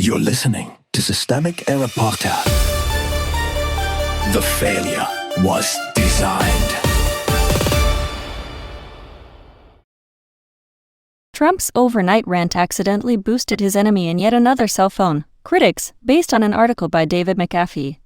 You're listening to Systemic Error Podcast. The failure was designed. Trump's overnight rant accidentally boosted his enemy in yet another cell phone. Critics, based on an article by David McAfee.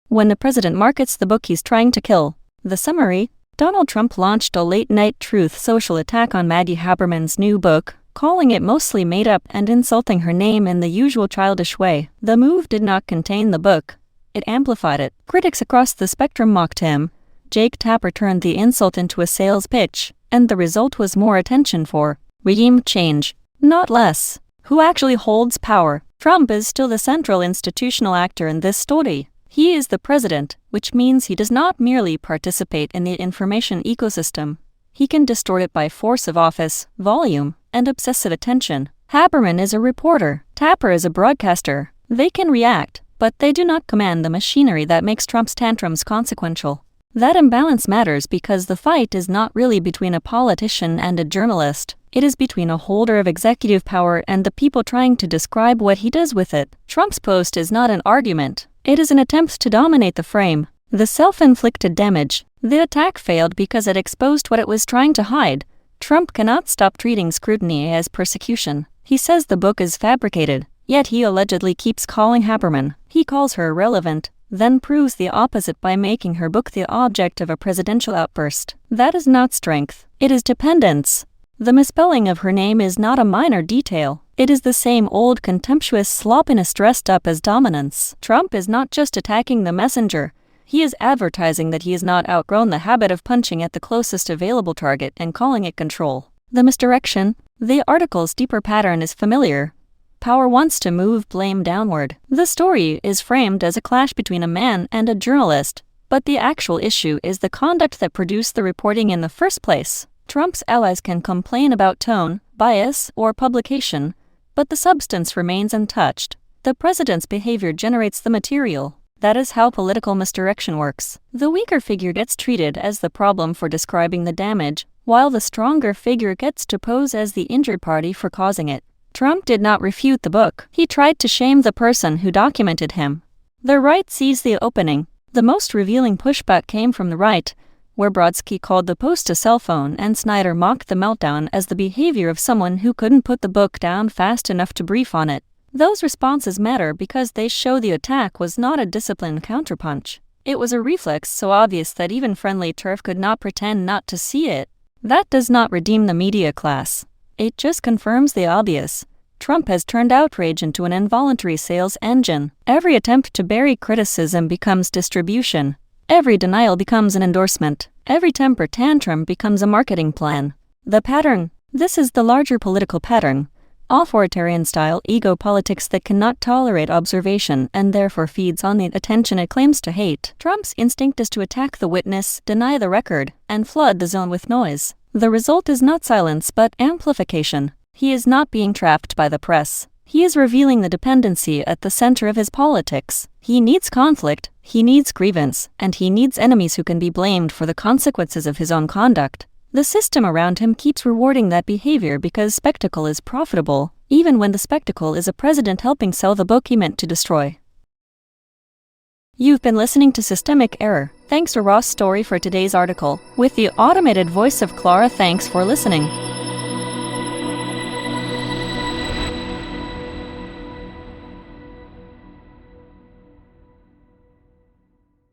When the president markets the book he's trying to kill. The summary: Donald Trump launched a late-night truth social attack on Maggie Haberman's new book, calling it mostly made up and insulting her name in the usual childish way. The move did not contain the book. It amplified it. Critics across the spectrum mocked him. Jake Tapper turned the insult into a sales pitch, and the result was more attention for regime change, not less. Who actually holds power? Trump is still the central institutional actor in this story. He is the president, which means he does not merely participate in the information ecosystem. He can distort it by force of office, volume, and obsessive attention. Haberman is a reporter. Tapper is a broadcaster. They can react, but they do not command the machinery that makes Trump's tantrums consequential. That imbalance matters because the fight is not really between a politician and a journalist. It is between a holder of executive power and the people trying to describe what he does with it. Trump's post is not an argument. It is an attempt to dominate the frame. The self-inflicted damage. The attack failed because it exposed what it was trying to hide. Trump cannot stop treating scrutiny as persecution. He says the book is fabricated, yet he allegedly keeps calling Haberman. He calls her irrelevant, then proves the opposite by making her book the object of a presidential outburst. That is not strength. It is dependence. The misspelling of her name is not a minor detail. It is the same old contemptuous sloppiness dressed up as dominance. Trump is not just attacking the messenger. He is advertising that he has not outgrown the habit of punching at the closest available target and calling it control. The misdirection. The article's deeper pattern is familiar. Power wants to move blame downward. The story is framed as a clash between a man and a journalist, but the actual issue is the conduct that produced the reporting in the first place. Trump's allies can complain about tone, bias, or publication, but the substance remains untouched. The president's behavior generates the material. That is how political misdirection works. The weaker figure gets treated as the problem for describing the damage, while the stronger figure gets to pose as the injured party for causing it. Trump did not refute the book. He tried to shame the person who documented him. The right seized the opening. The most revealing pushback came from the right, where Brodsky called the post a cell phone and Snyder mocked the meltdown as the behavior of someone who couldn't put the book down fast enough to brief on it. Those responses matter because they show the attack was not a disciplined counterpunch. It was a reflex so obvious that even friendly turf could not pretend not to see it. That does not redeem the media class. It just confirms the obvious. Trump has turned outrage into an involuntary sales engine. Every attempt to bury criticism becomes distribution. Every denial becomes an endorsement. Every temper tantrum becomes a marketing plan. The pattern. This is the larger political pattern. Authoritarian-style ego politics that cannot tolerate observation and therefore feeds on the attention it claims to hate. Trump's instinct is to attack the witness, deny the record, and flood the zone with noise. The result is not silence but amplification. He is not being trapped by the press. He is revealing the dependency at the center of his politics. He needs conflict, he needs grievance, and he needs enemies who can be blamed for the consequences of his own conduct. The system around him keeps rewarding that behavior because spectacle is profitable, even when the spectacle is a president helping sell the book he meant to destroy. You've been listening to Systemic Error. Thanks to Ross Story for today's article. With the automated voice of Clara, thanks for listening.